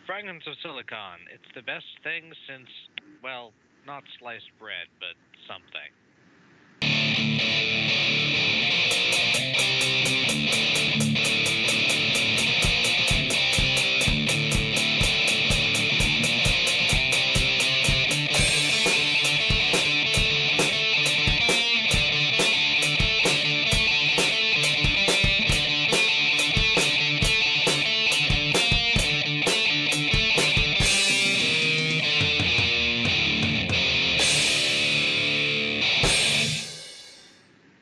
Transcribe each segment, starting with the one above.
Fragments of silicon. It's the best thing since, well, not sliced bread, but something.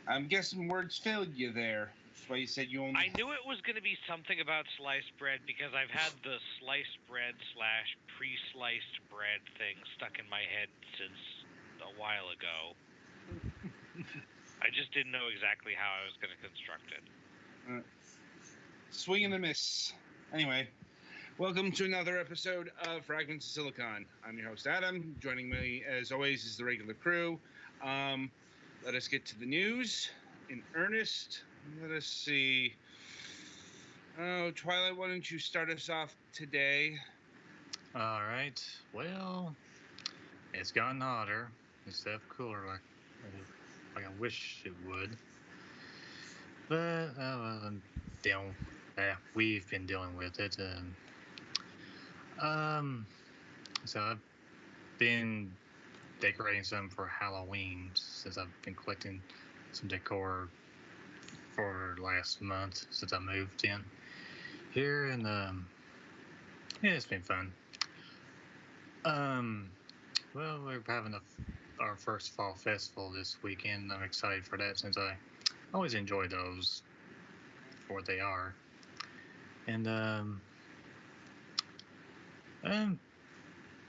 I'm guessing words failed you there. That's why you said you only. I knew it was going to be something about sliced bread because I've had the sliced bread slash pre-sliced bread thing stuck in my head since a while ago. I just didn't know exactly how I was going to construct it. Swing and a miss. Anyway, welcome to another episode of Fragments of Silicon. I'm your host, Adam. Joining me, as always, is the regular crew. Let us get to the news in earnest. Let us see. Oh, Twilight, why don't you start us off today? All right. Well, it's gotten hotter instead of cooler, like I wish it would. But we've been dealing with it. So I've been decorating some for Halloween since I've been collecting some decor for last month since I moved in here, and yeah, it's been fun. Well, we're having our first fall festival this weekend. I'm excited for that since I always enjoy those for what they are. And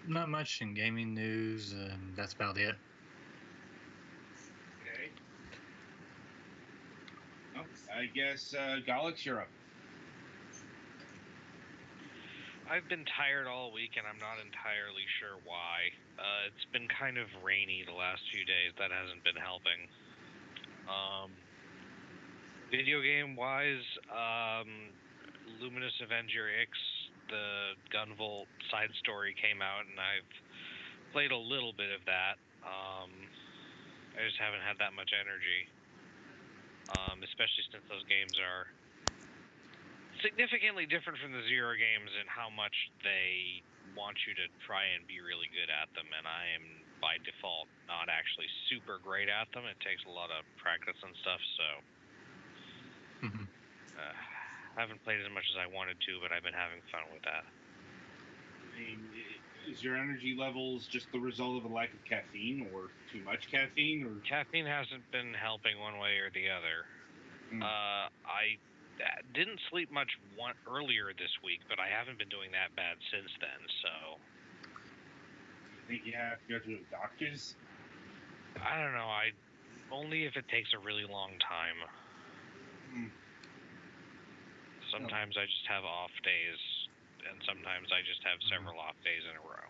not much in gaming news. That's about it. Okay. Well, I guess Galix, you're up. I've been tired all week, and I'm not entirely sure why. It's been kind of rainy the last few days. That hasn't been helping. Video game-wise, Luminous Avenger X, the Gunvolt side story came out, and I've played a little bit of that. I just haven't had that much energy, especially since those games are significantly different from the Zero games in how much they want you to try and be really good at them, and I am by default not actually super great at them. It takes a lot of practice and stuff, so I haven't played as much as I wanted to, but I've been having fun with that. I mean, is your energy levels just the result of a lack of caffeine or too much caffeine? Or Caffeine hasn't been helping one way or the other. I didn't sleep much earlier this week, but I haven't been doing that bad since then, so... You think you have to go to a doctor's? I don't know, only if it takes a really long time. Sometimes I just have off days, and sometimes I just have several off days in a row.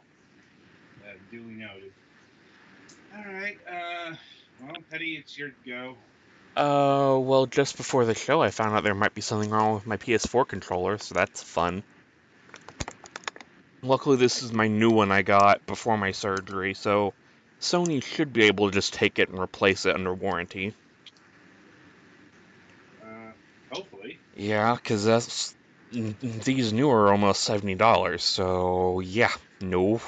Duly noted. Alright, well, Petty, it's your go. Well, just before the show, I found out there might be something wrong with my PS4 controller, so that's fun. Luckily, this is my new one I got before my surgery, so Sony should be able to just take it and replace it under warranty. Hopefully. Yeah, because these new are almost $70, so yeah, no.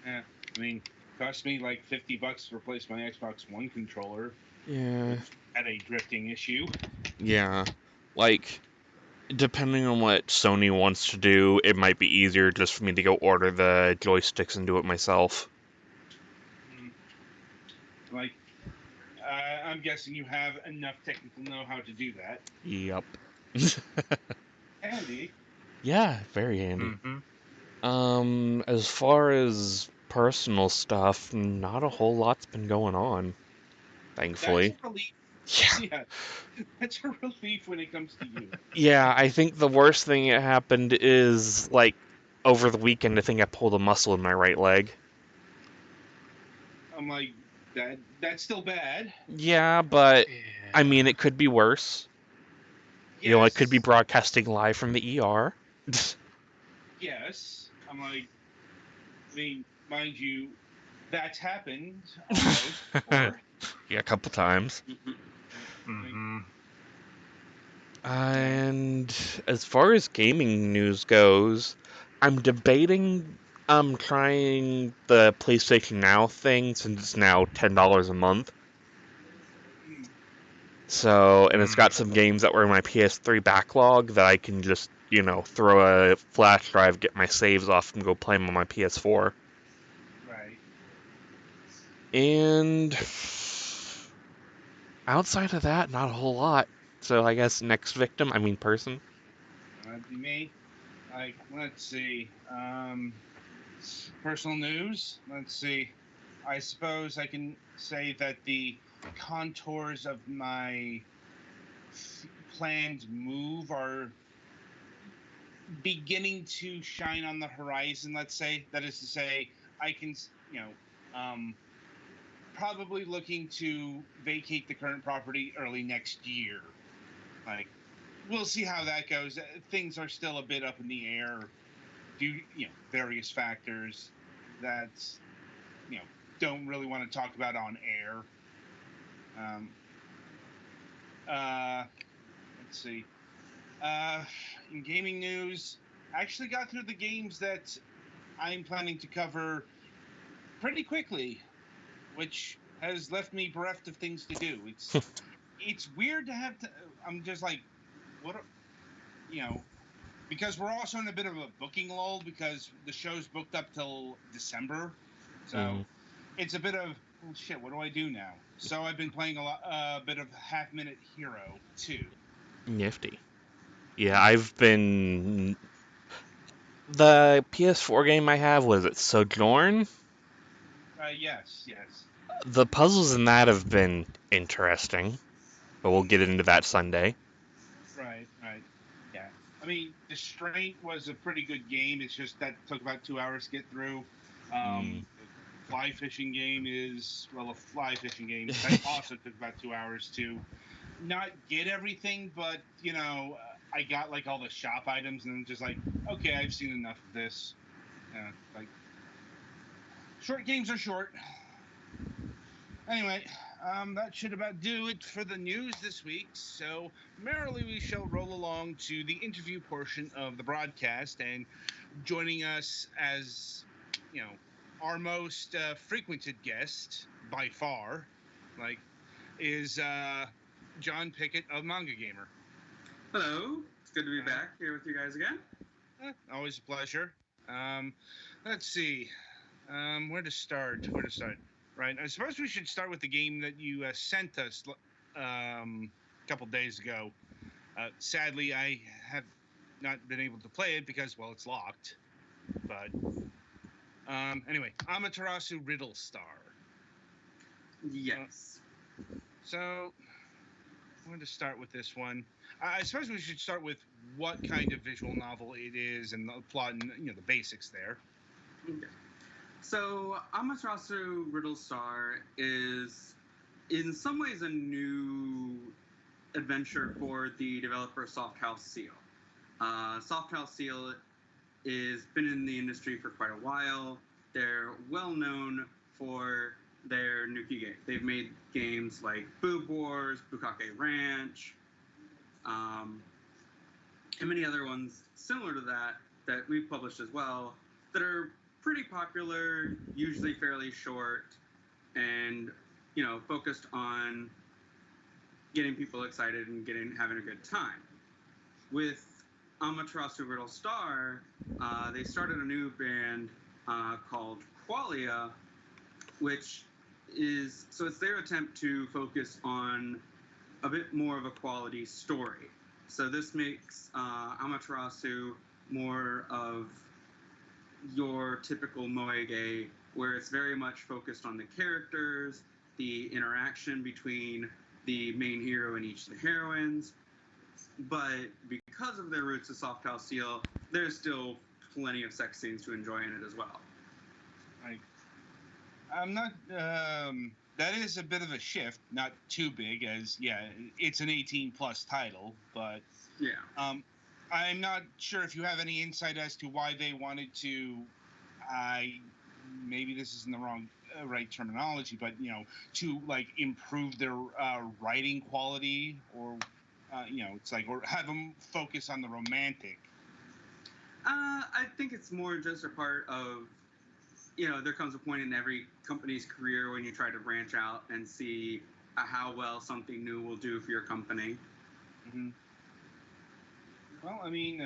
I mean, it cost me like $50 to replace my Xbox One controller. Yeah. Which had a drifting issue. Yeah, like, depending on what Sony wants to do, it might be easier just for me to go order the joysticks and do it myself. Like, I'm guessing you have enough technical know-how to do that. Yep. Handy. Yeah, very handy. As far as personal stuff, not a whole lot's been going on, thankfully. That's a relief. Yeah. That's a relief when it comes to you. Yeah, I think the worst thing that happened is, like, over the weekend, I think I pulled a muscle in my right leg. I'm like, that's still bad. Yeah, but, I mean, it could be worse. Yes. You know, I could be broadcasting live from the ER. yes. I'm like, I mean, mind you, that's happened almost before. Yeah, a couple times. I mean, Mm-hmm. And as far as gaming news goes, I'm debating trying the PlayStation Now thing since it's now $10 a month. So, and it's got some games that were in my PS3 backlog that I can just, throw a flash drive, get my saves off, and go play them on my PS4. right. And outside of that, not a whole lot. So I guess next victim, I mean person. That'd be me. Like, let's see. Personal news. Let's see. I suppose I can say that the contours of my planned move are beginning to shine on the horizon. Let's say that is to say, I can, um, probably looking to vacate the current property early next year. Like, we'll see how that goes. Things are still a bit up in the air due, various factors that, you know, don't really want to talk about on air. Um, let's see. In gaming news, I actually got through the games that I'm planning to cover pretty quickly, which has left me bereft of things to do. It's weird to have to. I'm just like, what? Because we're also in a bit of a booking lull because the show's booked up till December, so it's a bit of shit. What do I do now? So I've been playing a bit of Half Minute Hero 2. Nifty. Yeah, I've been. The PS4 game I have, was it Sojourn? Yes, yes. The puzzles in that have been interesting, but we'll get into that Sunday. Right, right. Yeah. I mean, Distraint was a pretty good game. It's just that took about 2 hours to get through. Fly fishing game is, well, a fly fishing game. That also took about 2 hours to not get everything, but, I got like all the shop items and I'm just like, okay, I've seen enough of this. Like, short games are short. Anyway, that should about do it for the news this week. So, merrily we shall roll along to the interview portion of the broadcast. And joining us as, our most frequented guest by far, is John Pickett of MangaGamer. Hello, it's good to be back here with you guys again. Always a pleasure. Let's see. Where to start? Right. I suppose we should start with the game that you sent us a couple days ago. Sadly, I have not been able to play it because, well, it's locked. But anyway, Amaterasu Riddle Star. Yes. So, where to start with this one? I suppose we should start with what kind of visual novel it is and the plot and the basics there. Okay. So, Amaterasu Riddle Star is, in some ways, a new adventure for the developer Soft House Seal. Soft House Seal is been in the industry for quite a while. They're well known for their Nuki game. They've made games like Boob Wars, Bukake Ranch, and many other ones similar to that we've published as well, that are pretty popular, usually fairly short, and focused on getting people excited and having a good time. With Amaterasu Riddle Star, they started a new band called Qualia, which is it's their attempt to focus on a bit more of a quality story. So this makes Amaterasu more of your typical moege, where it's very much focused on the characters, the interaction between the main hero and each of the heroines. But because of their roots of Soft House Seal, there's still plenty of sex scenes to enjoy in it as well. I'm not. That is a bit of a shift, not too big, as it's an 18+ title, but yeah. I'm not sure if you have any insight as to why they wanted to. Maybe this isn't the right terminology, but to like improve their writing quality, or it's like, or have them focus on the romantic. I think it's more just a part of, there comes a point in every company's career when you try to branch out and see how well something new will do for your company. Mm-hmm. Well, I mean,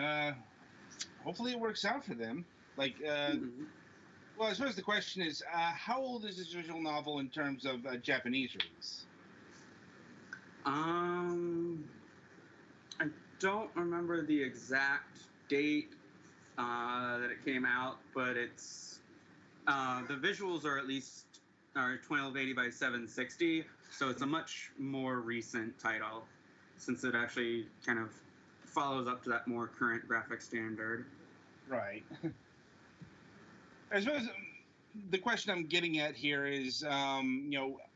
hopefully it works out for them. Like, well, I suppose the question is, how old is this visual novel in terms of Japanese release? I don't remember the exact date that it came out, but it's the visuals are at least 1280 by 760, so it's a much more recent title, since it actually kind of follows up to that more current graphic standard. Right. I suppose the question I'm getting at here is,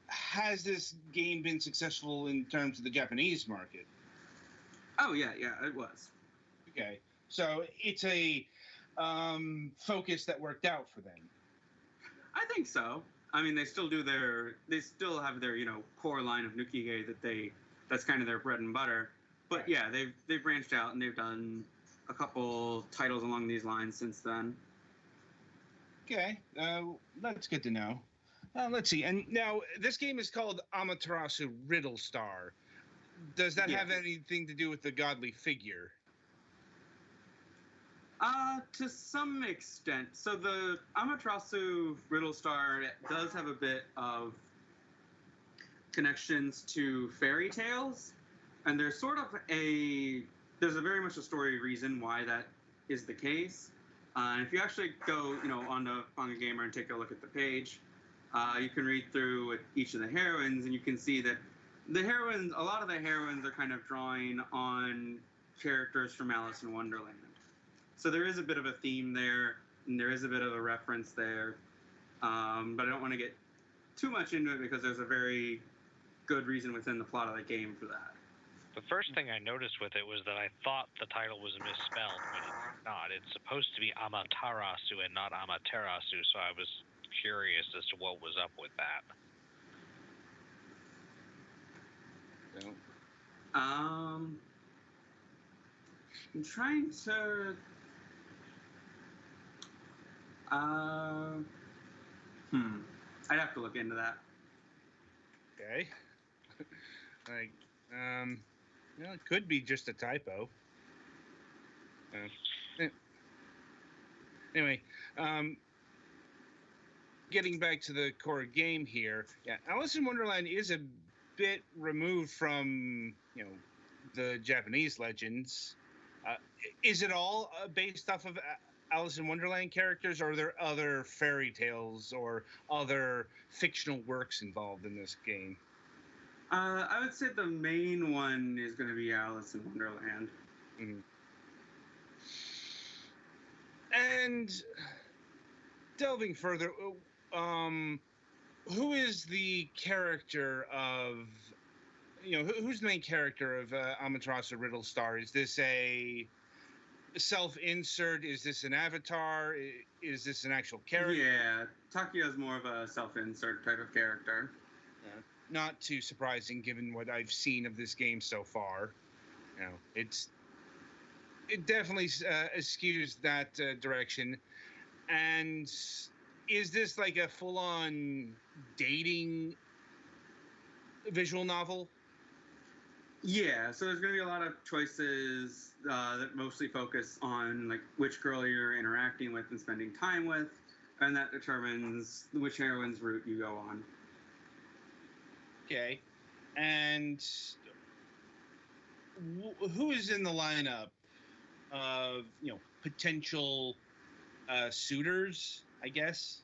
has this game been successful in terms of the Japanese market? Oh, yeah, it was. Okay. So it's a focus that worked out for them. I think so. I mean, they still have their, core line of Nukige that's kind of their bread and butter. But right. Yeah, they've branched out and they've done a couple titles along these lines since then. Okay, that's good to know. Let's see. And now this game is called Amaterasu Riddle Star. Does that have anything to do with the godly figure? To some extent. So the Amaterasu Riddle Star does have a bit of connections to fairy tales, and there's a very much a story reason why that is the case. And if you actually go, on the MangaGamer and take a look at the page, you can read through each of the heroines, and you can see that a lot of the heroines are kind of drawing on characters from Alice in Wonderland. So there is a bit of a theme there, and there is a bit of a reference there. But I don't want to get too much into it because there's a very good reason within the plot of the game for that. The first thing I noticed with it was that I thought the title was misspelled, but it's not. It's supposed to be Amaterasu and not Amaterasu, so I was curious as to what was up with that. No. I'm trying to. I'd have to look into that. Okay. It could be just a typo. Anyway, getting back to the core game here, Alice in Wonderland is a bit removed from, the Japanese legends. Is it all based off of Alice in Wonderland characters, or are there other fairy tales or other fictional works involved in this game? I would say the main one is going to be Alice in Wonderland. Mm-hmm. And delving further, who is the character of, who's the main character of Amaterasu Riddle Star? Is this a self-insert? Is this an avatar? Is this an actual character? Yeah, Takia is more of a self-insert type of character. Not too surprising given what I've seen of this game so far. It definitely eschews that direction. And is this like a full-on dating visual novel? Yeah, so there's going to be a lot of choices that mostly focus on like which girl you're interacting with and spending time with, and that determines which heroine's route you go on. Okay, and who is in the lineup of potential suitors, I guess?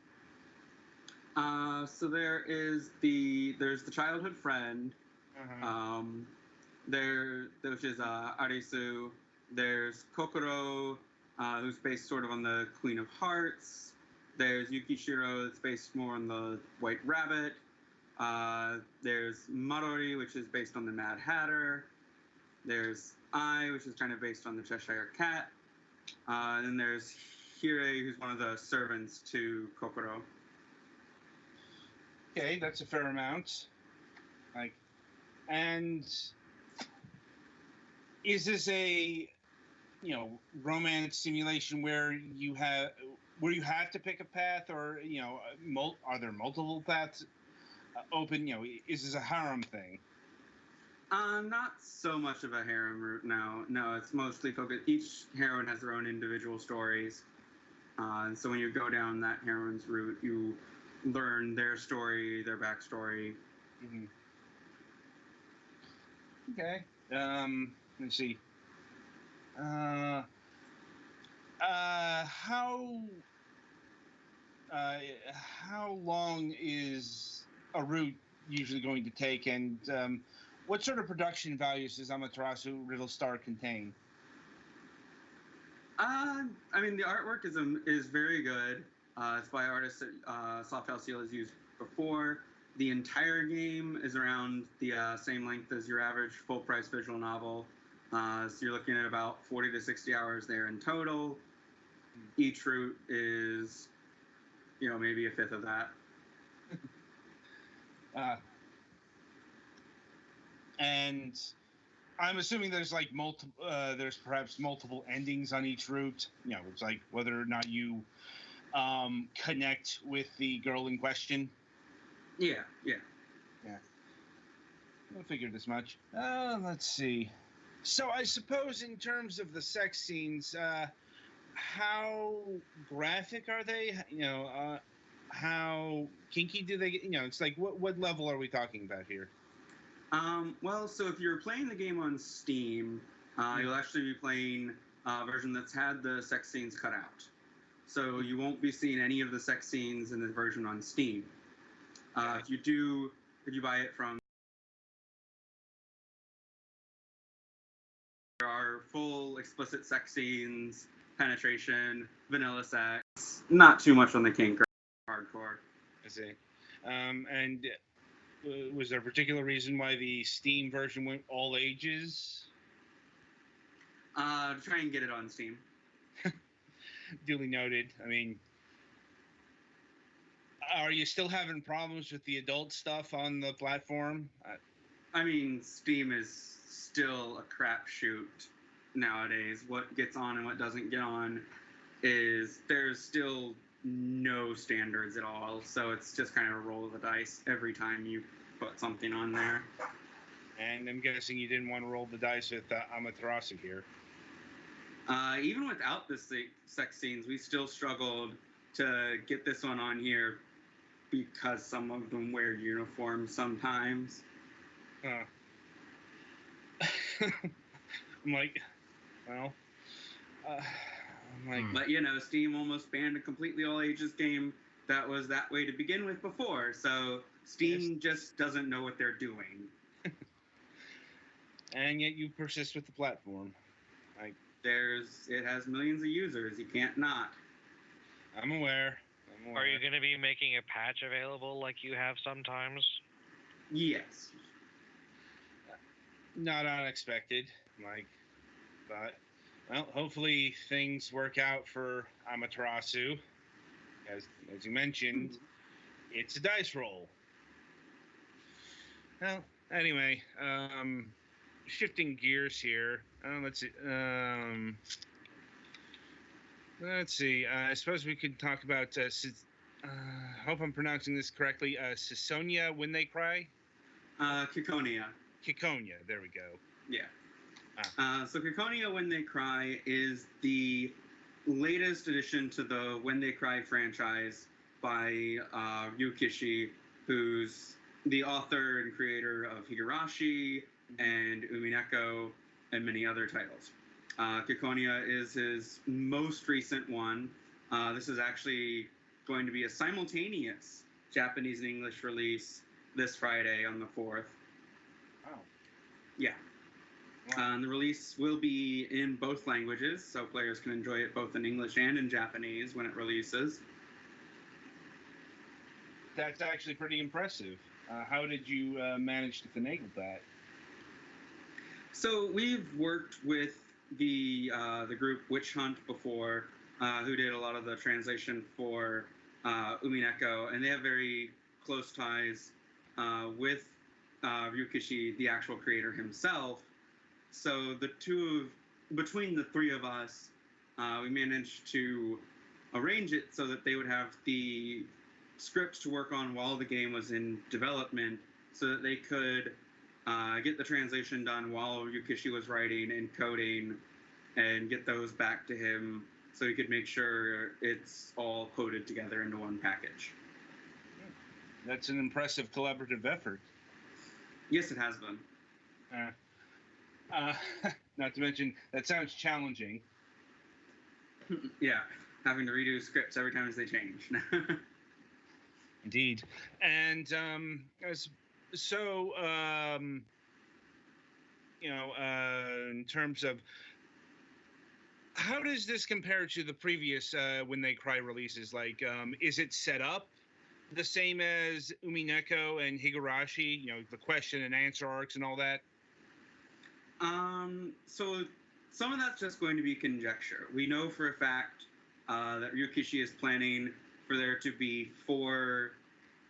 So there's the childhood friend. Uh-huh. Which is Arisu. There's Kokoro, who's based sort of on the Queen of Hearts. There's Yukishiro, that's based more on the White Rabbit. There's Marori, which is based on the Mad Hatter. There's Eye, which is kind of based on the Cheshire Cat. And then there's Hire, who's one of the servants to Kokoro. Okay, that's a fair amount. Like, and is this a romance simulation where you have to pick a path, or are there multiple paths open? Is this a harem thing? Not so much of a harem route now. No, it's mostly focused. Each heroine has their own individual stories. And so when you go down that heroine's route, you learn their story, their backstory. Mm-hmm. Okay. Let's see. How long is a route usually going to take, and what sort of production values does Amaterasu Riddle Star contain? I mean, the artwork is very good. It's by artists that Soft Seal has used before. The entire game is around the same length as your average full-price visual novel. So you're looking at about 40 to 60 hours there in total. Each route is, maybe a fifth of that. And I'm assuming there's like there's perhaps multiple endings on each route. It's like whether or not you connect with the girl in question. Yeah. I figured as much. Let's see. So I suppose in terms of the sex scenes, how graphic are they? How kinky do they get? It's like what level are we talking about here? Well, so if you're playing the game on Steam, you'll actually be playing a version that's had the sex scenes cut out. So you won't be seeing any of the sex scenes in the version on Steam. Okay. If you buy it from, there are full explicit sex scenes, penetration, vanilla sex, not too much on the kink or hardcore. I see. And was there a particular reason why the Steam version went all ages? To try and get it on Steam. Duly noted. I mean, are you still having problems with the adult stuff on the platform? I mean, Steam is still a crapshoot nowadays. What gets on and what doesn't get on there's still no standards at all. So it's just kind of a roll of the dice every time you put something on there. And I'm guessing you didn't want to roll the dice with Amaterasu here. Even without the sex scenes, we still struggled to get this one on here because some of them wear uniforms sometimes. I'm like, well, But Steam almost banned a completely all ages game that was that way to begin with before. So Steam just doesn't know what they're doing. And yet you persist with the platform. It has millions of users. You can't not. I'm aware. Are you going to be making a patch available like you have sometimes? Yes. Not unexpected. But well, hopefully things work out for Amaterasu. As you mentioned, it's a dice roll. Well, anyway, shifting gears here. Let's see. I suppose we could talk about. Hope I'm pronouncing this correctly. Cisonia When They Cry. Kikonia. Kikonia. There we go. Yeah. So Kikonia When They Cry is the latest addition to the When They Cry franchise by Yu Kishi, who's the author and creator of Higurashi and Umineko and many other titles. Kikonia is his most recent one. This is actually going to be a simultaneous Japanese and English release this Friday on the 4th. Wow. Yeah. Wow. The release will be in both languages, so players can enjoy it both in English and in Japanese when it releases. That's actually pretty impressive. How did you manage to finagle that? So we've worked with the group Witch Hunt before, who did a lot of the translation for Umineko, and they have very close ties with Ryukishi, the actual creator himself. So between the three of us, we managed to arrange it so that they would have the scripts to work on while the game was in development, so that they could get the translation done while Yukishi was writing and coding, and get those back to him so he could make sure it's all coded together into one package. That's an impressive collaborative effort. Yes, it has been. Not to mention, that sounds challenging. Yeah, having to redo scripts every time as they change. Indeed. And in terms of, how does this compare to the previous When They Cry releases? Like, is it set up the same as Umineko and Higurashi? The question and answer arcs and all that? So some of that's just going to be conjecture. We know for a fact that Ryukishi is planning for there to be 4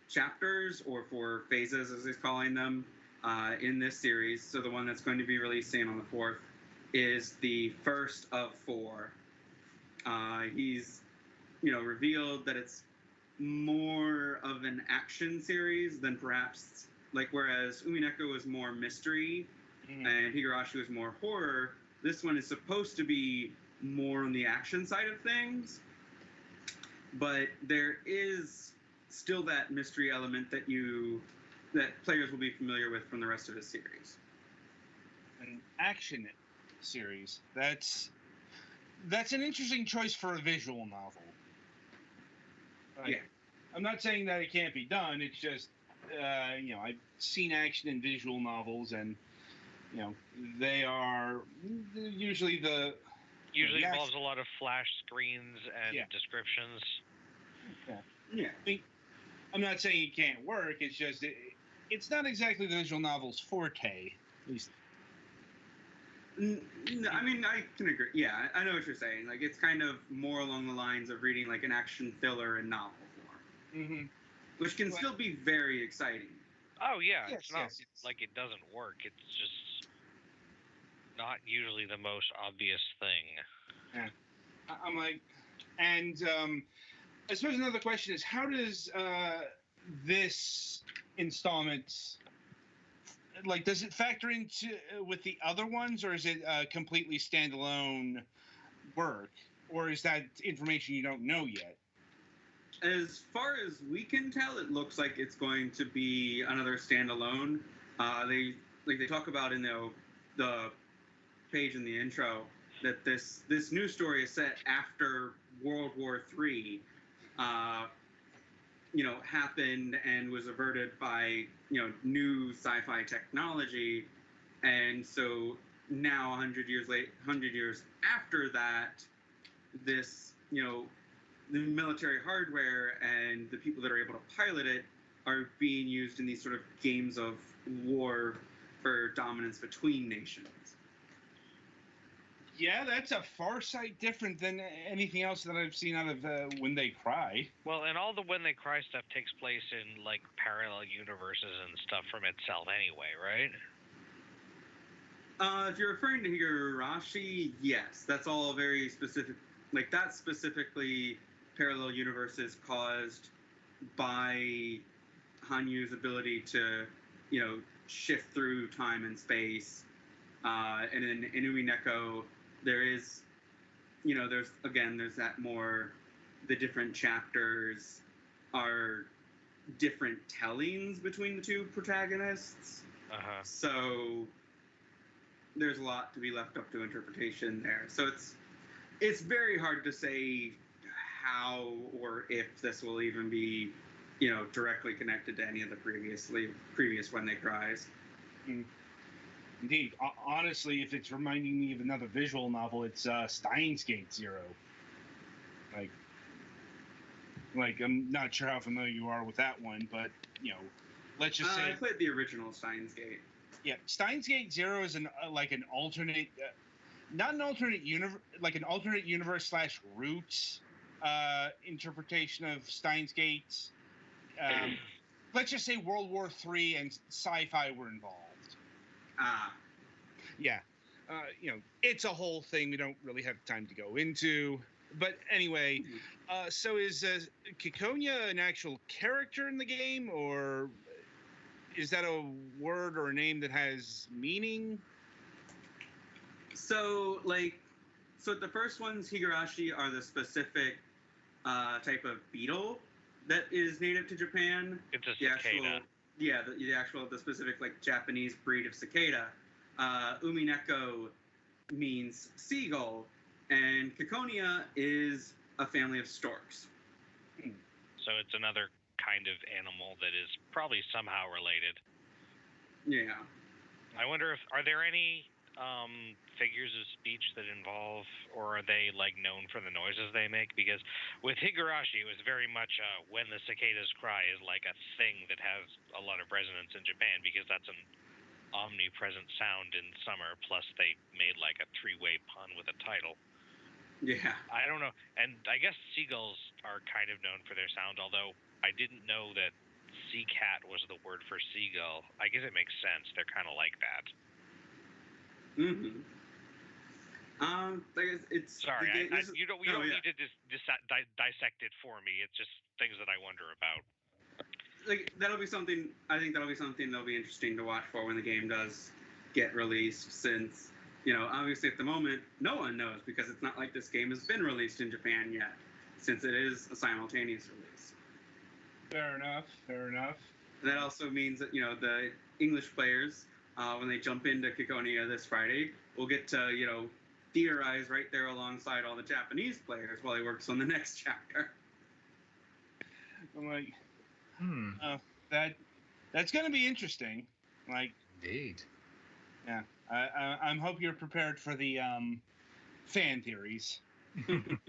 chapters, or 4 phases, as he's calling them, in this series. So the one that's going to be releasing on the 4th is the first of 4. He's, revealed that it's more of an action series than perhaps, whereas Umineko was more mystery and Higurashi was more horror, this one is supposed to be more on the action side of things. But there is still that mystery element that players will be familiar with from the rest of the series. An action series. That's an interesting choice for a visual novel. Yeah. I'm not saying that it can't be done. It's just, I've seen action in visual novels, and they are usually involves a lot of flash screens and descriptions. Yeah. I'm not saying it can't work. It's just it's not exactly the visual novel's forte. At least. I mean, I can agree. Yeah, I know what you're saying. Like, it's kind of more along the lines of reading like an action thriller in novel form, which can still be very exciting. Oh yeah, it's not like it doesn't work. It's just not usually the most obvious thing. Yeah, I'm like, and I suppose another question is, how does this installment, does it factor into with the other ones, or is it completely standalone work, or is that information you don't know yet? As far as we can tell, it looks like it's going to be another standalone. They talk about in the page in the intro that this new story is set after World War III, happened and was averted by new sci-fi technology, and so now 100 years after that, this the military hardware and the people that are able to pilot it are being used in these sort of games of war for dominance between nations. Yeah, that's a far sight different than anything else that I've seen out of When They Cry. Well, and all the When They Cry stuff takes place in parallel universes and stuff from itself anyway, right? If you're referring to Higurashi, yes, that's all very specific. That's specifically parallel universes caused by Hanyu's ability to, shift through time and space. And in Umineko, there is, there's that more, the different chapters are different tellings between the two protagonists. So there's a lot to be left up to interpretation there. So it's very hard to say how or if this will even be, directly connected to any of the previous When They Cries. Indeed. Honestly, if it's reminding me of another visual novel, it's Steins Gate Zero. I'm not sure how familiar you are with that one, but let's just say I played the original Steins Gate. Yeah, Steins Gate Zero is an alternate, not an alternate universe, like an alternate universe slash roots interpretation of Steins Gate. Let's just say World War III and sci-fi were involved. Yeah, it's a whole thing we don't really have time to go into. But anyway, so is Kikonia an actual character in the game, or is that a word or a name that has meaning? So the first ones, Higurashi, are the specific type of beetle that is native to Japan. It's a cicada. The specific Japanese breed of cicada. Umineko means seagull, and Kikonia is a family of storks. So it's another kind of animal that is probably somehow related. Yeah. I wonder are there any figures of speech that involve, or are they known for the noises they make? Because with Higurashi, it was very much when the cicadas cry is a thing that has a lot of resonance in Japan, because that's an omnipresent sound in summer, plus they made a three-way pun with a title. Yeah. I don't know. And I guess seagulls are kind of known for their sound, although I didn't know that sea cat was the word for seagull. I guess it makes sense. They're kind of like that. Mm-hmm. It's sorry. You don't need to dissect it for me. It's just things that I wonder about. That'll be something. I think that'll be something that'll be interesting to watch for when the game does get released. Since obviously at the moment no one knows, because it's not like this game has been released in Japan yet, since it is a simultaneous release. Fair enough. And that also means that the English players, when they jump into Kikonia this Friday, will get to theorize right there alongside all the Japanese players while he works on the next chapter. I'm like, that's going to be interesting. Indeed. Yeah, I hope you're prepared for the fan theories, because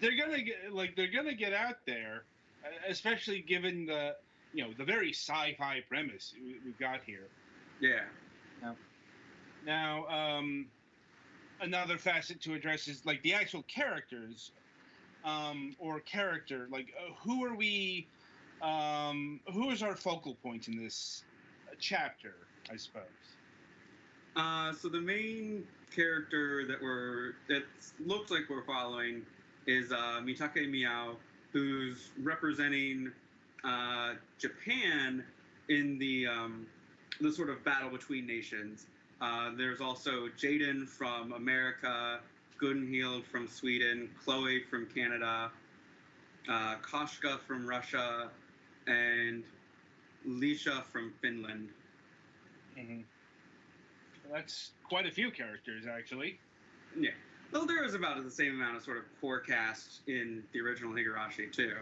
they're gonna get out there, especially given the the very sci-fi premise we've got here. Yeah. Now, another facet to address is the actual characters, or character. Who are we? Who is our focal point in this chapter, I suppose? So the main character that looks like we're following is Mitake Miao, who's representing Japan in the sort of battle between nations. There's also Jaden from America, Gunhild from Sweden, Chloe from Canada, Koshka from Russia, and Lisha from Finland. Mm-hmm. Well, that's quite a few characters, actually. Yeah. Well, there was about the same amount of sort of core cast in the original Higurashi, too.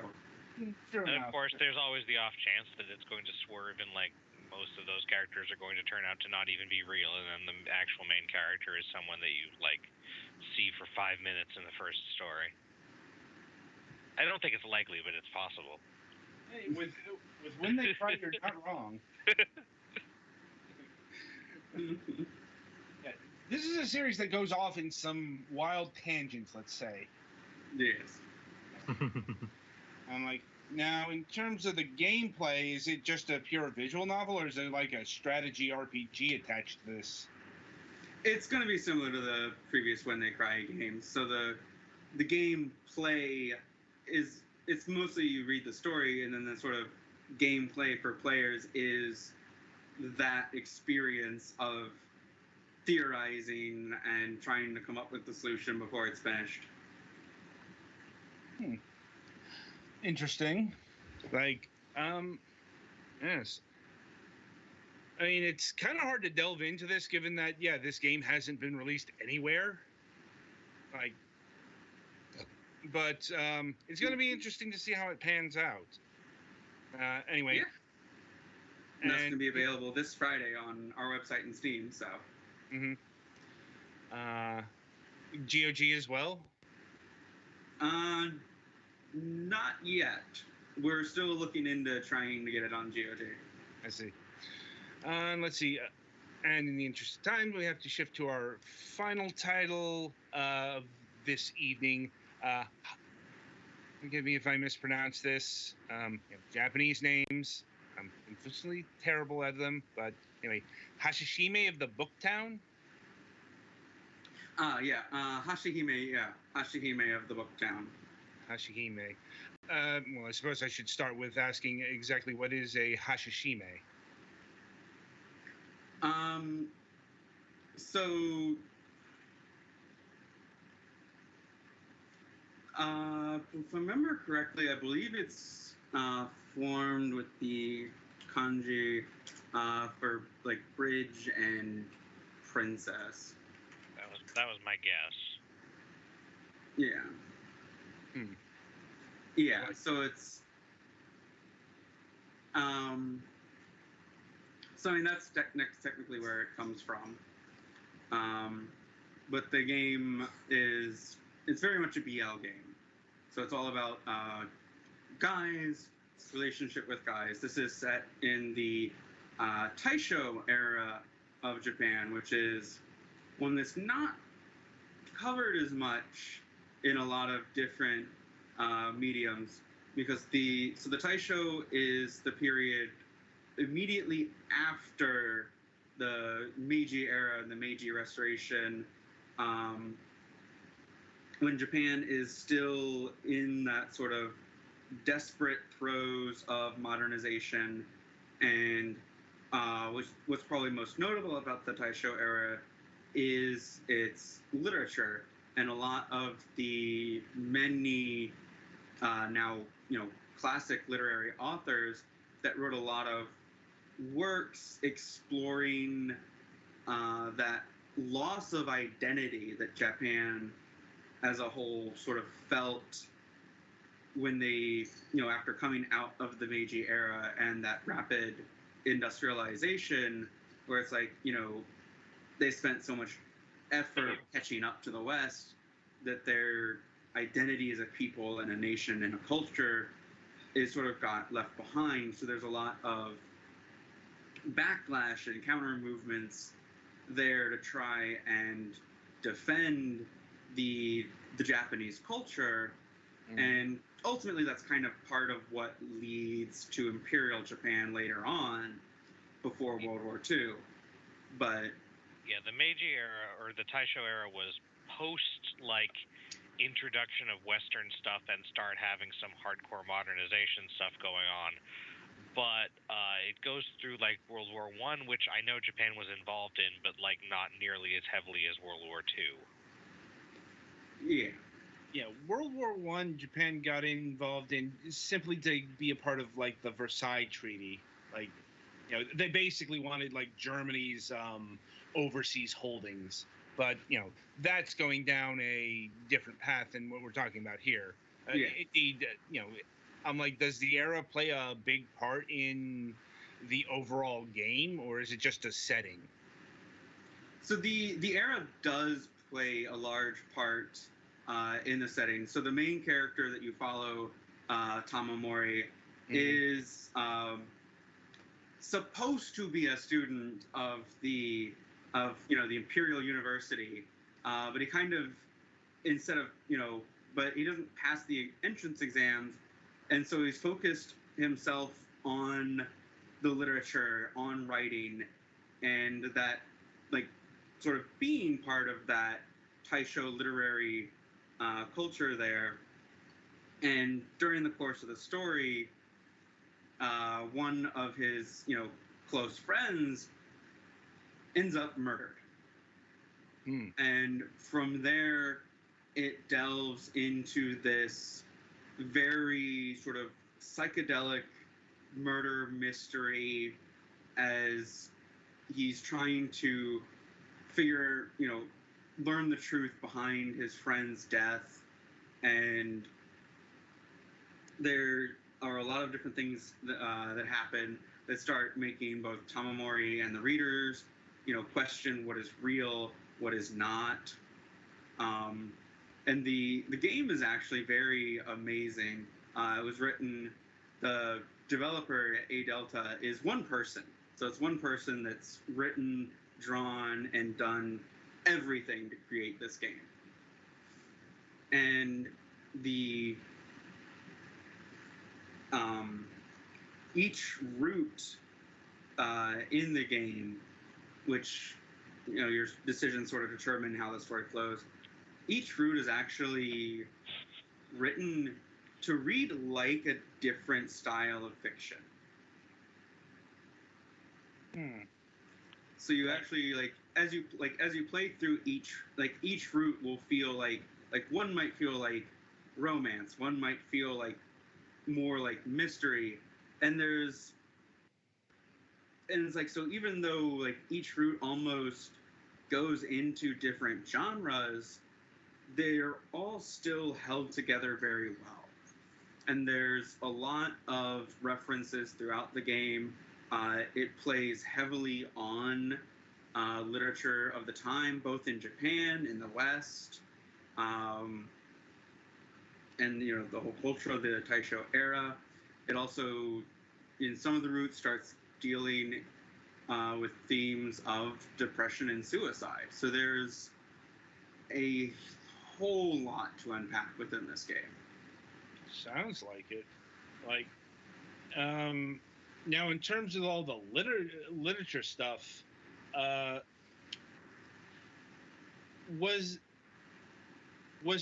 Sure and enough. Of course, there's always the off chance that it's going to swerve and most of those characters are going to turn out to not even be real, and then the actual main character is someone that you see for 5 minutes in the first story. I don't think it's likely, but it's possible. Hey, with When They Cry, you're not wrong. Yeah, this is a series that goes off in some wild tangents, let's say. Yes. I'm now, in terms of the gameplay, is it just a pure visual novel, or is there a strategy RPG attached to this? It's going to be similar to the previous When They Cry games. So the gameplay it's mostly you read the story, and then the sort of gameplay for players is that experience of theorizing and trying to come up with the solution before it's finished. Interesting. Yes. I mean, it's kind of hard to delve into this, given that, this game hasn't been released anywhere. But it's going to be interesting to see how it pans out. Anyway. Yeah. And that's going to be available this Friday on our website and Steam, so. Mm-hmm. GOG as well? Not yet. we're still looking into trying to get it on GOG. I see. And let's see. And in the interest of time, we have to shift to our final title of this evening. Forgive me if I mispronounce this. Japanese names. I'm unfortunately terrible at them. But anyway, Hashishime of the Booktown. Hashihime, Hashihime of the Booktown. Hashihime. Well, I suppose I should start with asking exactly what is a Hashishime. So, if I remember correctly, I believe it's formed with the kanji for like bridge and princess. That was my guess. Yeah. Yeah. So it's so I mean that's technically where it comes from. But the game it's very much a BL game. So it's all about guys, relationship with guys. This is set in the Taisho era of Japan, which is one that's not covered as much in a lot of different mediums, because the Taisho is the period immediately after the Meiji era and the Meiji Restoration, when Japan is still in that sort of desperate throes of modernization. And what's probably most notable about the Taisho era is its literature, and a lot of the many now classic literary authors that wrote a lot of works exploring that loss of identity that Japan as a whole sort of felt when they, after coming out of the Meiji era and that rapid industrialization, where it's like, they spent so much effort catching up to the West that their identity as a people and a nation and a culture is sort of got left behind. So there's a lot of backlash and counter movements there to try and defend the Japanese culture. And ultimately that's kind of part of what leads to Imperial Japan later on, before World War II. But yeah, the Meiji era or the Taisho era was post introduction of Western stuff and start having some hardcore modernization stuff going on. But it goes through World War I, which I know Japan was involved in, but not nearly as heavily as World War II. Yeah, World War I, Japan got involved in simply to be a part of the Versailles Treaty. They basically wanted Germany's overseas holdings, but that's going down a different path than what we're talking about here. Indeed, I'm does the era play a big part in the overall game, or is it just a setting? So the era does play a large part in the setting. So the main character that you follow, Tamamori, is supposed to be a student of the Imperial University, but he kind of, instead of but he doesn't pass the entrance exams, and so he's focused himself on the literature, on writing, and that sort of being part of that Taisho literary culture there. And during the course of the story, one of his close friends ends up murdered. And from there it delves into this very sort of psychedelic murder mystery as he's trying to learn the truth behind his friend's death. And there are a lot of different things that happen that start making both Tamamori and the readers, question what is real, what is not. And the game is actually very amazing. It was written the developer at A Delta is one person. So it's one person that's written, drawn, and done everything to create this game. And the each route in the game, which your decisions sort of determine how the story flows. Each route is actually written to read like a different style of fiction. So you actually as you play through each route will feel like one might feel like romance, one might feel like more like mystery, and it's like, so even though like each route almost goes into different genres, they're all still held together very well. And there's a lot of references throughout the game. It plays heavily on literature of the time, both in Japan, in the West, and the whole culture of the Taisho era. It also, in some of the routes, starts dealing with themes of depression and suicide. So there's a whole lot to unpack within this game. Sounds like it. Like, now in terms of all the literature stuff, was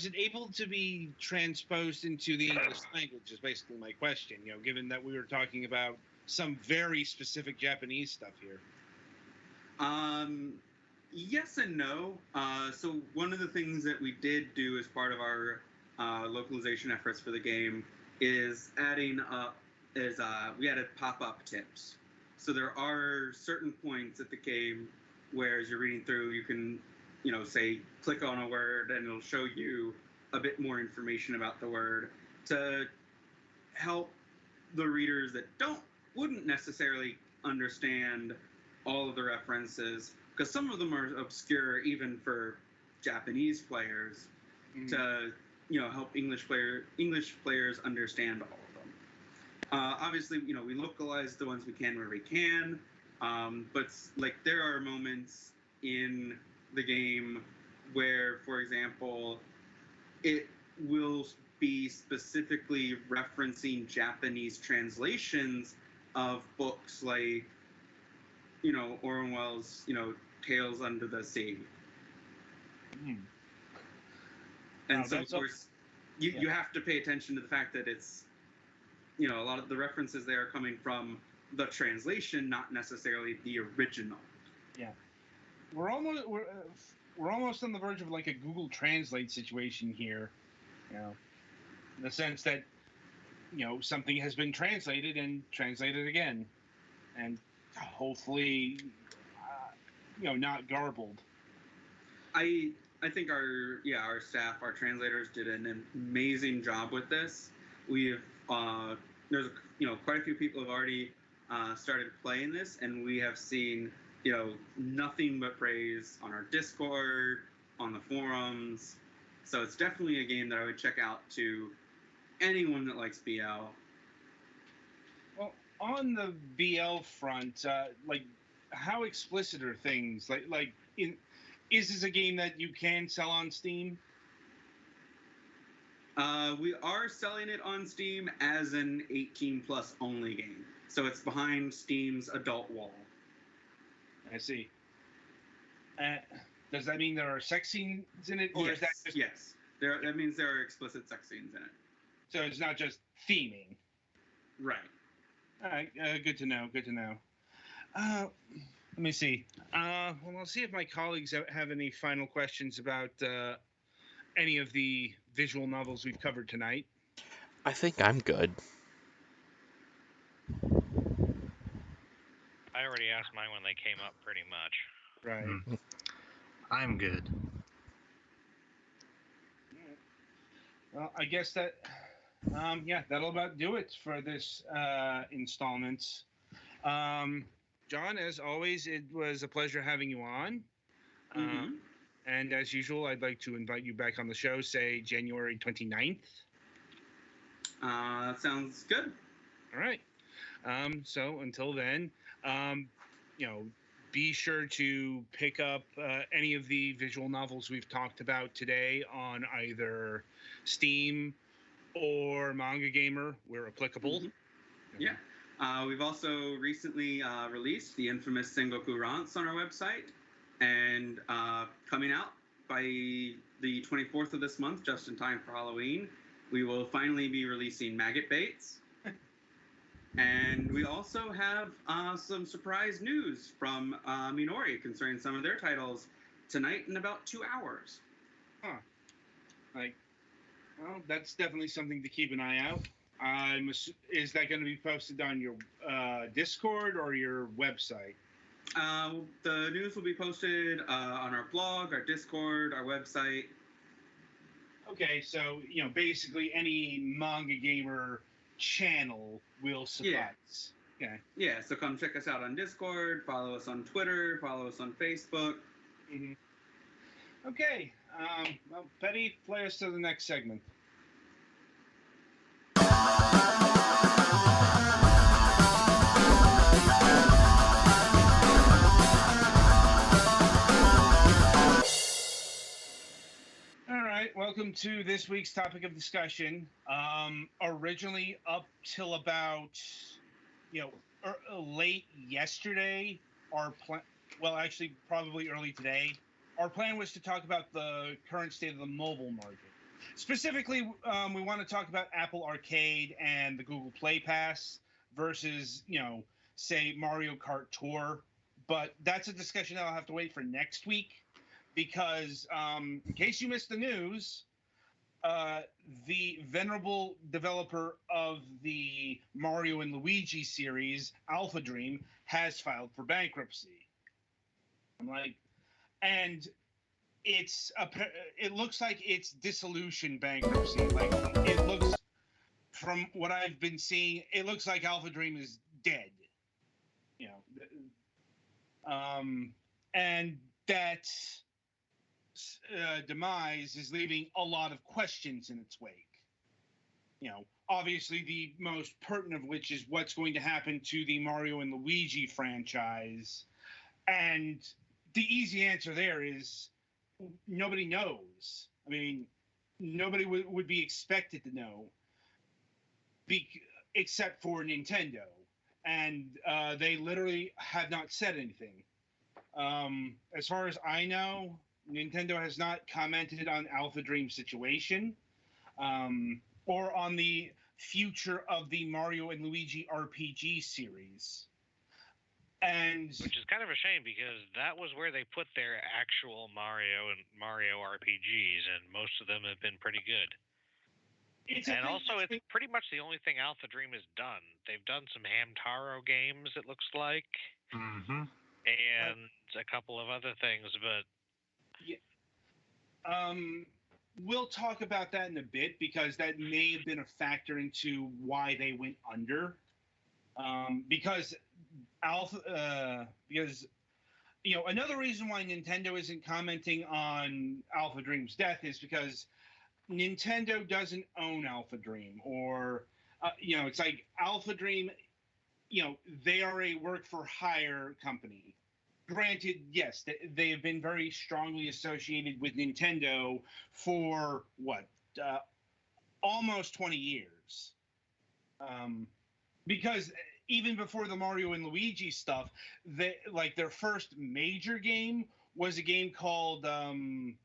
it able to be transposed into the English language? Is basically my question. Given that we were talking about some very specific Japanese stuff here. Yes and no. So one of the things that we did do as part of our localization efforts for the game is we added pop-up tips. So there are certain points at the game where, as you're reading through, you can, say, click on a word and it'll show you a bit more information about the word to help the readers that wouldn't necessarily understand all of the references, because some of them are obscure even for Japanese players, to help English players understand all of them. Obviously, we localize the ones we can where we can, but like there are moments in the game where, for example, it will be specifically referencing Japanese translations of books like, Orwell's, Tales Under the Sea. And so, of course, you have to pay attention to the fact that it's, a lot of the references there are coming from the translation, not necessarily the original. Yeah. We're almost on the verge of like a Google Translate situation here, in the sense that, something has been translated and translated again, and hopefully, not garbled. I think our staff, our translators, did an amazing job with this. We've there's quite a few people have already started playing this, and we have seen nothing but praise on our Discord, on the forums. So it's definitely a game that I would check out to anyone that likes BL. Well, on the BL front, how explicit are things? Is this a game that you can sell on Steam? We are selling it on Steam as an 18+ only game. So it's behind Steam's adult wall. I see. Does that mean there are sex scenes in it? Or yes. Is that just... Yes. That means there are explicit sex scenes in it. So it's not just theming. Right. All right. Good to know. Let me see. Well, I'll see if my colleagues have any final questions about any of the visual novels we've covered tonight. I think I'm good. I already asked mine when they came up, pretty much. Right. I'm good. Well, I guess that, that'll about do it for this installment. John, as always, it was a pleasure having you on. And as usual, I'd like to invite you back on the show, say January 29th. That sounds good. All right. So until then, you know, be sure to pick up any of the visual novels we've talked about today on either Steam or MangaGamer where applicable. Mm-hmm. Yeah. We've also recently released the infamous Sengoku Rants on our website, and coming out by the 24th of this month, just in time for Halloween, we will finally be releasing Maggot Baits. And we also have some surprise news from Minori concerning some of their titles tonight in about 2 hours. Huh. Well, that's definitely something to keep an eye out. Is that going to be posted on your Discord or your website? The news will be posted on our blog, our Discord, our website. Okay, so basically any MangaGamer channel will suffice. Yeah. Okay. Yeah, so come check us out on Discord, follow us on Twitter, follow us on Facebook. Mm-hmm. Okay. Well, Betty, play us to the next segment. Welcome to this week's topic of discussion. Originally, up till about, late yesterday, actually probably early today, our plan was to talk about the current state of the mobile market. Specifically, we want to talk about Apple Arcade and the Google Play Pass versus, say, Mario Kart Tour. But that's a discussion that I'll have to wait for next week. Because in case you missed the news, the venerable developer of the Mario and Luigi series, Alpha Dream, has filed for bankruptcy. And it looks like it's dissolution bankruptcy. It looks, from what I've been seeing, it looks like Alpha Dream is dead. And that demise is leaving a lot of questions in its wake. Obviously the most pertinent of which is what's going to happen to the Mario and Luigi franchise. And the easy answer there is nobody knows. I mean, nobody would be expected to know, except for Nintendo. And they literally have not said anything. As far as I know, Nintendo has not commented on Alpha Dream's situation, or on the future of the Mario and Luigi RPG series. Which is kind of a shame, because that was where they put their actual Mario and Mario RPGs, and most of them have been pretty good. It's pretty much the only thing Alpha Dream has done. They've done some Hamtaro games, it looks like, and a couple of other things, but we'll talk about that in a bit, because that may have been a factor into why they went under. Because another reason why Nintendo isn't commenting on Alpha Dream's death is because Nintendo doesn't own Alpha Dream, or it's like Alpha Dream, they are a work for hire company. Granted, yes, they have been very strongly associated with Nintendo for almost 20 years. Because even before the Mario and Luigi stuff, their first major game was a game called I'm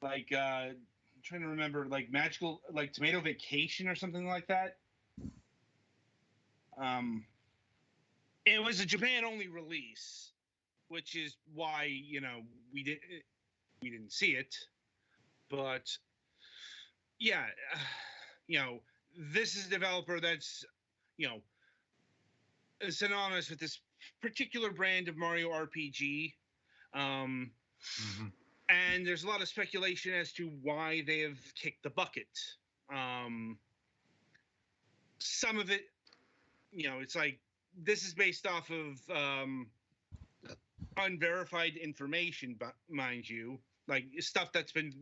trying to remember, Magical, Tomato Vacation or something like that. It was a Japan-only release, which is why we didn't see it. But yeah, this is a developer that's synonymous with this particular brand of Mario RPG. And there's a lot of speculation as to why they have kicked the bucket. Some of it, it's like, this is based off of unverified information, but mind you, stuff that's been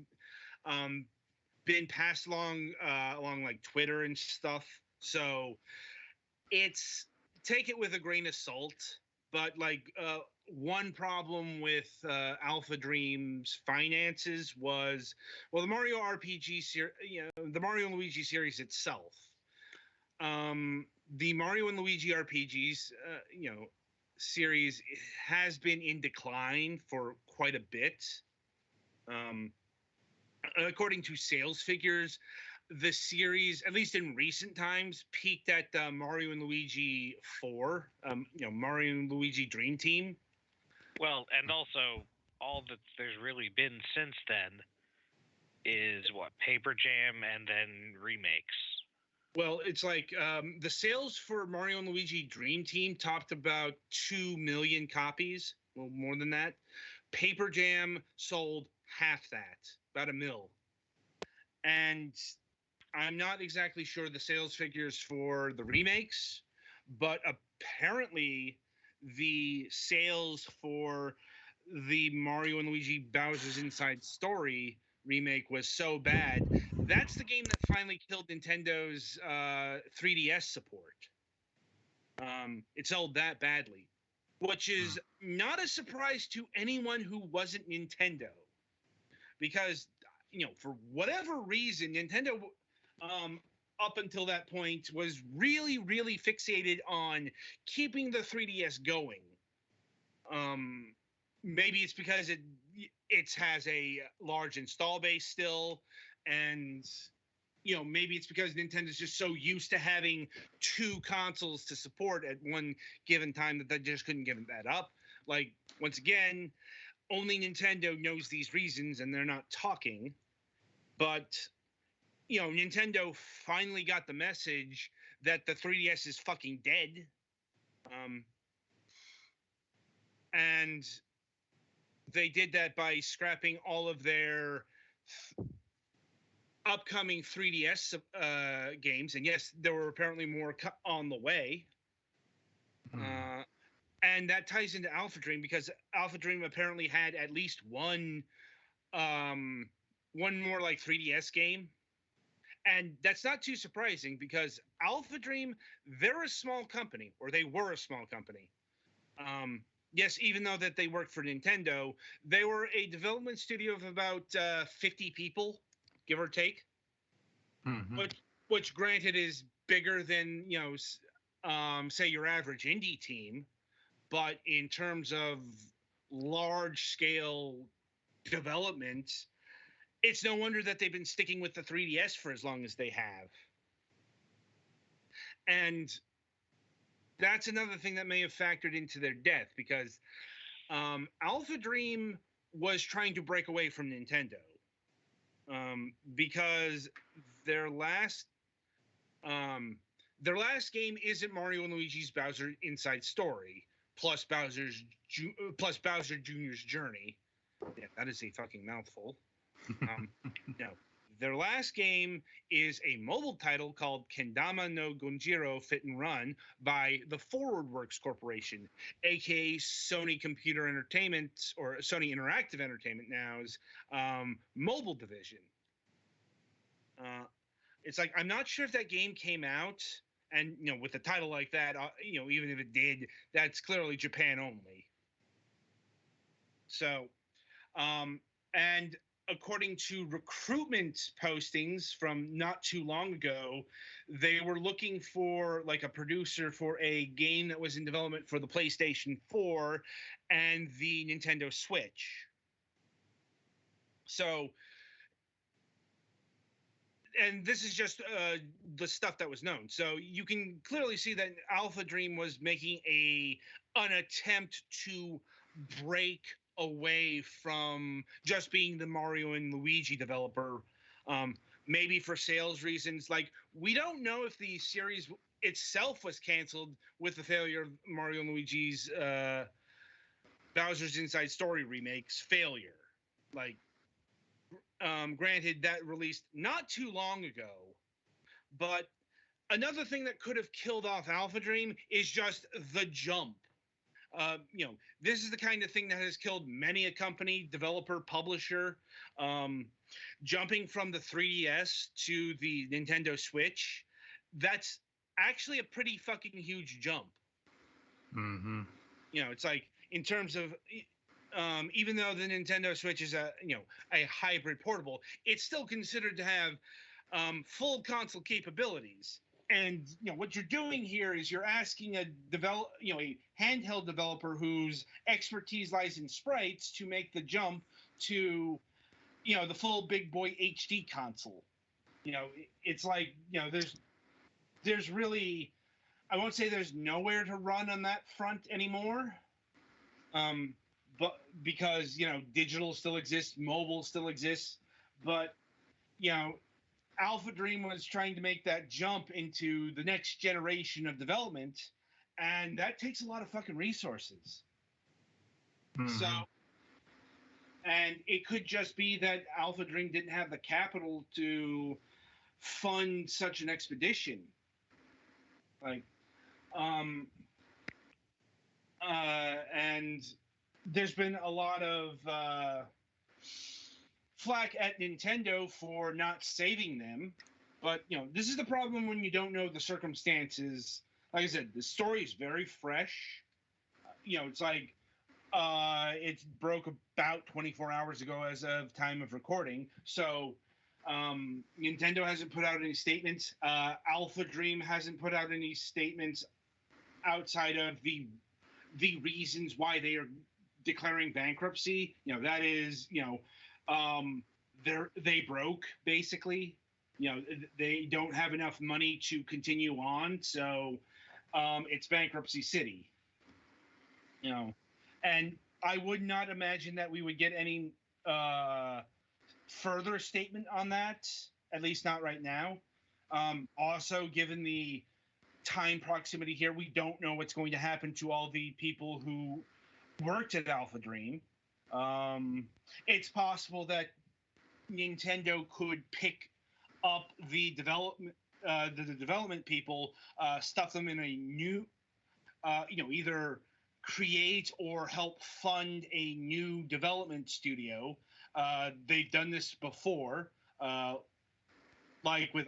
passed along like Twitter and stuff. So it's take it with a grain of salt, but like one problem with Alpha Dream's finances was, well, the Mario RPG series, the Mario and Luigi series itself. The Mario and Luigi RPGs, series has been in decline for quite a bit. According to sales figures, the series, at least in recent times, peaked at Mario and Luigi 4, Mario and Luigi Dream Team. Well, and also all that there's really been since then is what, Paper Jam and then remakes. Well, it's like the sales for Mario and Luigi Dream Team topped about 2 million copies, well, more than that. Paper Jam sold half that, about 1 mil. And I'm not exactly sure the sales figures for the remakes, but apparently the sales for the Mario and Luigi Bowser's Inside Story remake was so bad. That's the game that finally killed Nintendo's 3DS support. It sold that badly, which is not a surprise to anyone who wasn't Nintendo, because for whatever reason, Nintendo up until that point was really, really fixated on keeping the 3DS going. Maybe it's because it has a large install base still, and maybe it's because Nintendo's just so used to having 2 consoles to support at one given time that they just couldn't give that up. Like, once again, only Nintendo knows these reasons, and they're not talking. But Nintendo finally got the message that the 3DS is fucking dead. And they did that by scrapping all of their upcoming 3DS games. And yes, there were apparently more on the way. And that ties into Alpha Dream, because Alpha Dream apparently had at least one more like 3DS game. And that's not too surprising, because Alpha Dream, they're a small company, or they were a small company. Yes, even though that they worked for Nintendo, they were a development studio of about 50 people, give or take. Mm-hmm. Which granted is bigger than, say your average indie team. But in terms of large scale development, it's no wonder that they've been sticking with the 3DS for as long as they have. And that's another thing that may have factored into their death, because Alpha Dream was trying to break away from Nintendo, because their last game isn't Mario and Luigi's Bowser Inside Story plus Bowser Jr.'s Journey. Yeah, that is a fucking mouthful. No, their last game is a mobile title called Kendama no Gonjiro Fit and Run by the ForwardWorks Corporation, aka Sony Computer Entertainment, or Sony Interactive Entertainment now's mobile division. It's like, I'm not sure if that game came out, and with a title like that, even if it did, that's clearly Japan only. So, and according to recruitment postings from not too long ago, they were looking for like a producer for a game that was in development for the PlayStation 4 and the Nintendo Switch. So, and this is just the stuff that was known. So you can clearly see that Alpha Dream was making an attempt to break away from just being the Mario and Luigi developer, maybe for sales reasons. Like, we don't know if the series itself was canceled with the failure of Mario and Luigi's Bowser's Inside Story remake's failure. Like, granted, that released not too long ago, but another thing that could have killed off Alpha Dream is just the jump. This is the kind of thing that has killed many a company, developer, publisher. Jumping from the 3DS to the Nintendo Switch, that's actually a pretty fucking huge jump. Mm-hmm. You know, it's like in terms of even though the Nintendo Switch is a hybrid portable, it's still considered to have full console capabilities. And you know what you're doing here is you're asking a handheld developer whose expertise lies in sprites to make the jump to the full big boy HD console. You know, it's like there's really, I won't say there's nowhere to run on that front anymore. But because digital still exists, mobile still exists, but Alpha Dream was trying to make that jump into the next generation of development, and that takes a lot of fucking resources. Mm-hmm. So, and it could just be that Alpha Dream didn't have the capital to fund such an expedition. Like, and there's been a lot of flack at Nintendo for not saving them, but this is the problem when you don't know the circumstances. Like I said, the story is very fresh. It's like it broke about 24 hours ago as of time of recording, so Nintendo hasn't put out any statements. Alpha Dream hasn't put out any statements outside of the reasons why they are declaring bankruptcy. That is they broke, basically. They don't have enough money to continue on, so it's bankruptcy city. And I would not imagine that we would get any further statement on that, at least not right now. Also, given the time proximity here, we don't know what's going to happen to all the people who worked at Alpha Dream. It's possible that Nintendo could pick up the development people, stuff them in a new, either create or help fund a new development studio. They've done this before, like with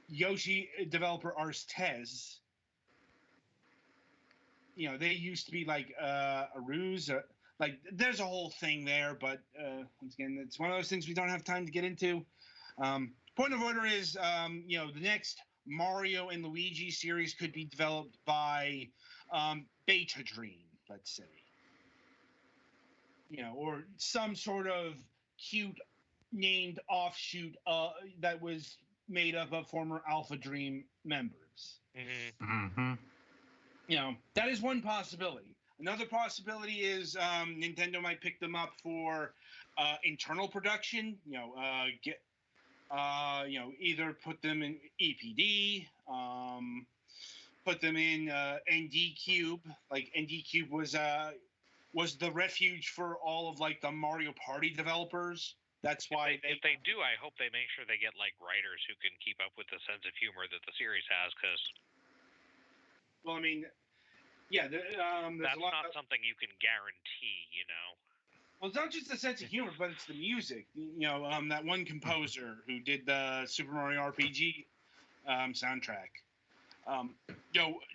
Yoshi developer Ars Tez. They used to be like a ruse. Like, there's a whole thing there, but once again, it's one of those things we don't have time to get into. Point of order is, the next Mario and Luigi series could be developed by Beta Dream, let's say. Or some sort of cute named offshoot that was made up of former Alpha Dream members. Mm-hmm. That is one possibility. Another possibility is Nintendo might pick them up for internal production. Either put them in EPD, put them in ND Cube. Like, ND Cube was the refuge for all of like the Mario Party developers. That's why if they do, I hope they make sure they get like writers who can keep up with the sense of humor that the series has. Because, well, I mean, yeah, that's not something you can guarantee. Well, it's not just the sense of humor, but it's the music. That one composer who did the Super Mario RPG soundtrack,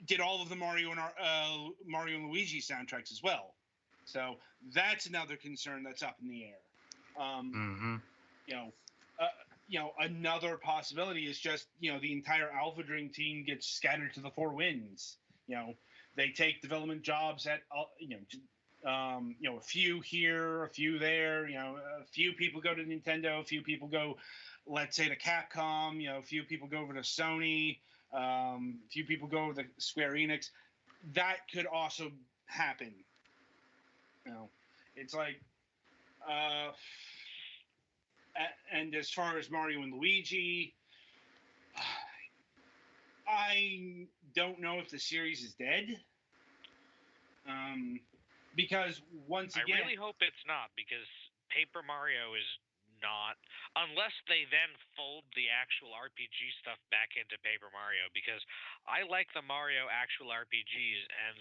did all of the Mario and Luigi soundtracks as well. So that's another concern that's up in the air. Another possibility is just the entire Alpha Dream team gets scattered to the four winds. They take development jobs at a few here, a few there. A few people go to Nintendo, a few people go, let's say, to Capcom. A few people go over to Sony. A few people go over to Square Enix. That could also happen. It's like, and as far as Mario and Luigi, I don't know if the series is dead. Because once again, I really hope it's not, because Paper Mario is not, unless they then fold the actual RPG stuff back into Paper Mario, because I like the Mario actual RPGs, and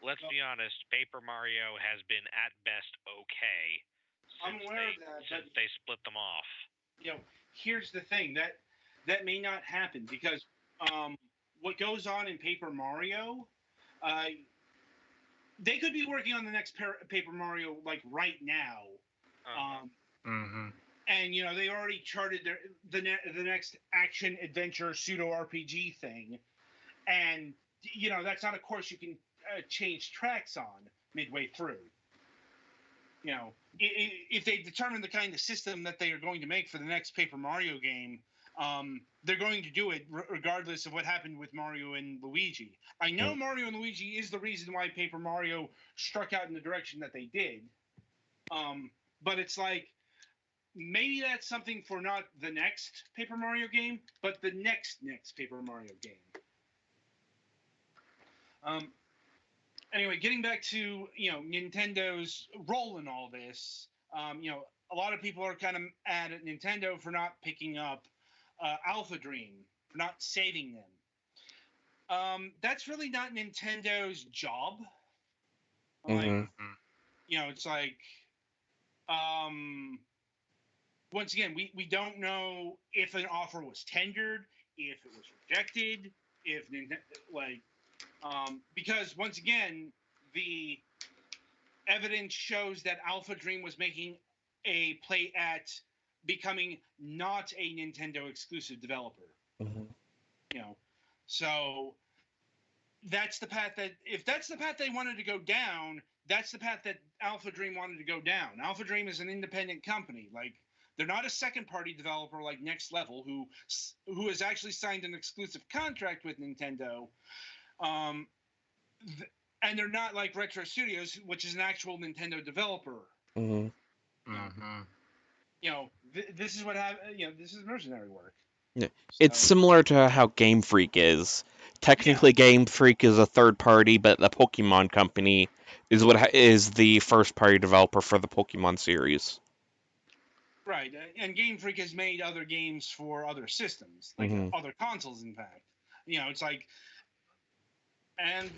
let's be honest, Paper Mario has been at best okay I'm aware of that, since they split them off. Here's the thing, that that may not happen because what goes on in Paper Mario, uh, they could be working on the next Paper Mario like right now. Mm-hmm. And they already charted the next action adventure pseudo RPG thing, and that's not a course you can change tracks on midway through. If they determine the kind of system that they are going to make for the next Paper Mario game, they're going to do it regardless of what happened with Mario and Luigi. I know Mario and Luigi is the reason why Paper Mario struck out in the direction that they did, but it's like, maybe that's something for not the next Paper Mario game, but the next Paper Mario game. Anyway, getting back to Nintendo's role in all this, a lot of people are kind of mad at Nintendo for not picking up Alpha Dream, for not saving them. That's really not Nintendo's job. Mm-hmm. It's like, once again, we don't know if an offer was tendered, if it was rejected, if because once again, the evidence shows that Alpha Dream was making a play at becoming not a Nintendo exclusive developer. Mm-hmm. So that's the path if that's the path they wanted to go down, that's the path that Alpha Dream wanted to go down. Alpha Dream is an independent company. Like, they're not a second-party developer like Next Level, who has actually signed an exclusive contract with Nintendo. And they're not like Retro Studios, which is an actual Nintendo developer. Mm-hmm. This is what this is mercenary work. Yeah. It's similar to how Game Freak is. Technically, Game Freak is a third party, but the Pokemon Company is the first party developer for the Pokemon series. Right, and Game Freak has made other games for other systems, like other consoles. In fact, it's like, and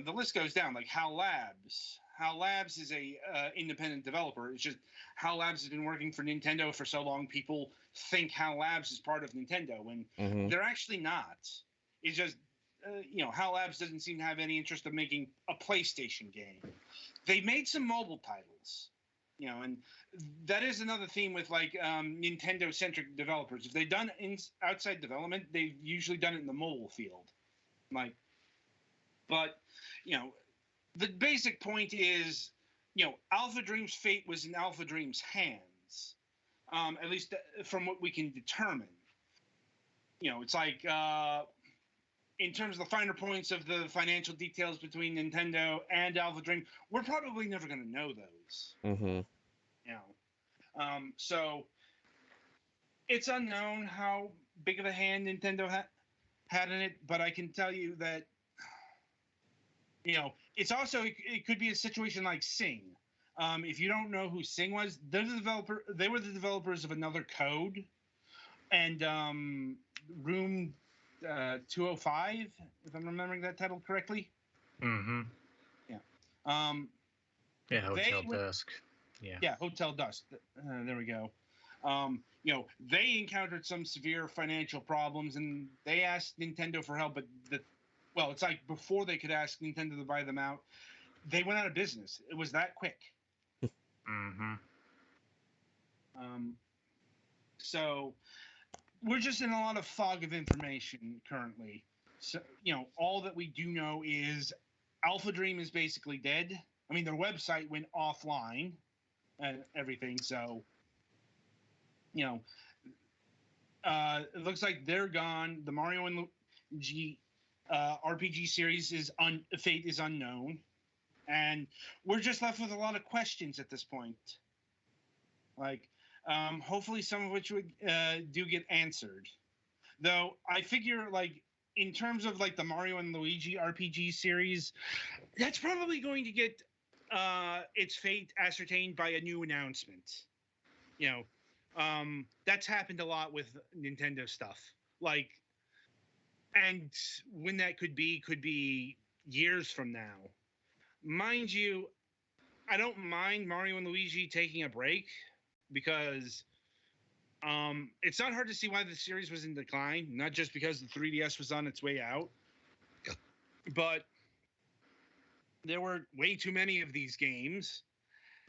the list goes down. Like HAL Labs. HAL Labs is a independent developer. It's just HAL Labs has been working for Nintendo for so long. People think HAL Labs is part of Nintendo when they're actually not. It's just HAL Labs doesn't seem to have any interest of making a PlayStation game. They made some mobile titles. And that is another theme with like Nintendo-centric developers. If they've done outside development, they've usually done it in the mobile field. But the basic point is, Alpha Dream's fate was in Alpha Dream's hands, at least from what we can determine. It's like, in terms of the finer points of the financial details between Nintendo and Alpha Dream, we're probably never going to know those. So it's unknown how big of a hand Nintendo had in it, but I can tell you that, it's also, it could be a situation like Sing. If you don't know who Sing was, they were the developers of Another Code and Room 205, if I'm remembering that title correctly. Hotel Dusk. Yeah, Hotel Dusk. There we go. They encountered some severe financial problems, and they asked Nintendo for help. But it's like before they could ask Nintendo to buy them out, they went out of business. It was that quick. So we're just in a lot of fog of information currently. So all that we do know is Alpha Dream is basically dead. I mean, their website went offline and everything. So it looks like they're gone. The Mario and Luigi RPG series fate is unknown, and we're just left with a lot of questions at this point. Like, hopefully some of which would do get answered. Though I figure, like, in terms of like the Mario and Luigi RPG series, that's probably going to get its fate ascertained by a new announcement. That's happened a lot with Nintendo stuff. Like, and when that could be years from now. Mind you, I don't mind Mario and Luigi taking a break because It's not hard to see why the series was in decline, not just because the 3DS was on its way out, but there were way too many of these games,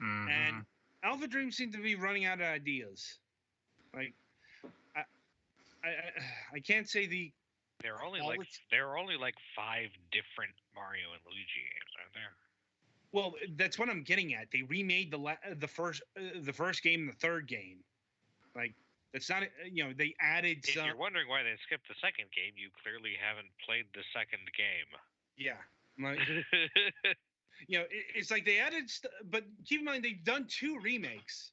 and Alpha Dream seemed to be running out of ideas. Like, I can't say the There are only like 5 different Mario and Luigi games, aren't there? Well, that's what I'm getting at. They remade the first game and the third game. Like, that's not, they added If some. you're wondering why they skipped the second game, you clearly haven't played the second game. Yeah. Like, it's like they added, but keep in mind they've done 2 remakes.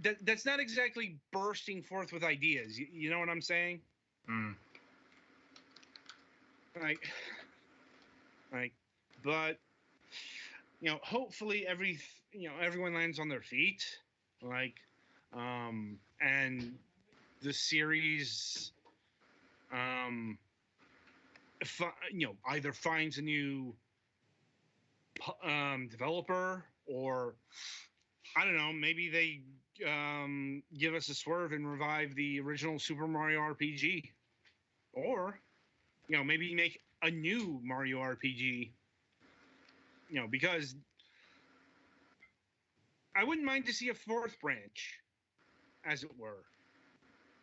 That's not exactly bursting forth with ideas. You know what I'm saying? Like, but hopefully everyone lands on their feet, and the series, either finds a new developer, or I don't know, maybe they give us a swerve and revive the original Super Mario RPG, or maybe make a new Mario RPG. Because I wouldn't mind to see a 4th branch, as it were.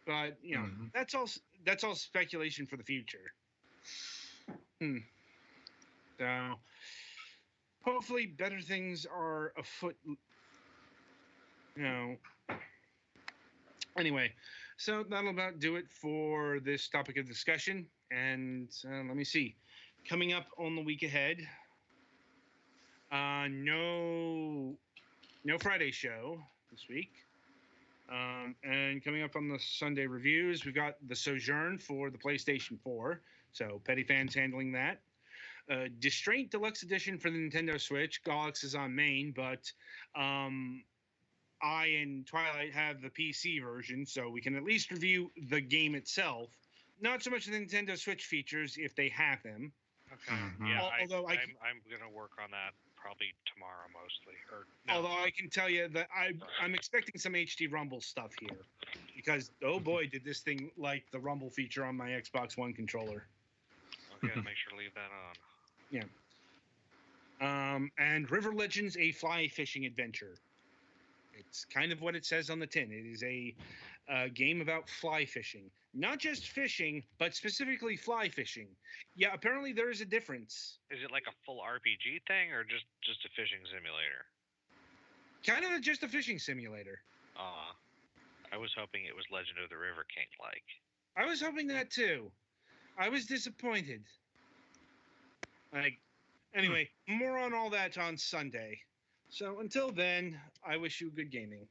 But that's all speculation for the future. So hopefully better things are afoot. Anyway, so that'll about do it for this topic of discussion. And let me see. Coming up on the week ahead, no Friday show this week. And coming up on the Sunday reviews, we've got The Sojourn for the PlayStation 4. So Petty Fan's handling that. Distraint Deluxe Edition for the Nintendo Switch. Galax is on main, but I and Twilight have the PC version, so we can at least review the game itself. Not so much the Nintendo Switch features, if they have them. Okay. Yeah, I'm gonna work on that probably tomorrow mostly. Although I can tell you that I'm expecting some HD Rumble stuff here, because oh boy, did this thing like the Rumble feature on my Xbox One controller. Okay, make sure to leave that on. Yeah. And River Legends: A Fly Fishing Adventure. It's kind of what it says on the tin. It is a game about fly fishing. Not just fishing, but specifically fly fishing. Yeah, apparently there is a difference. Is it like a full RPG thing, or just a fishing simulator? Kind of just a fishing simulator. I was hoping it was Legend of the River King like. I was hoping that too. I was disappointed. Anyway, more on all that on Sunday. So until then, I wish you good gaming.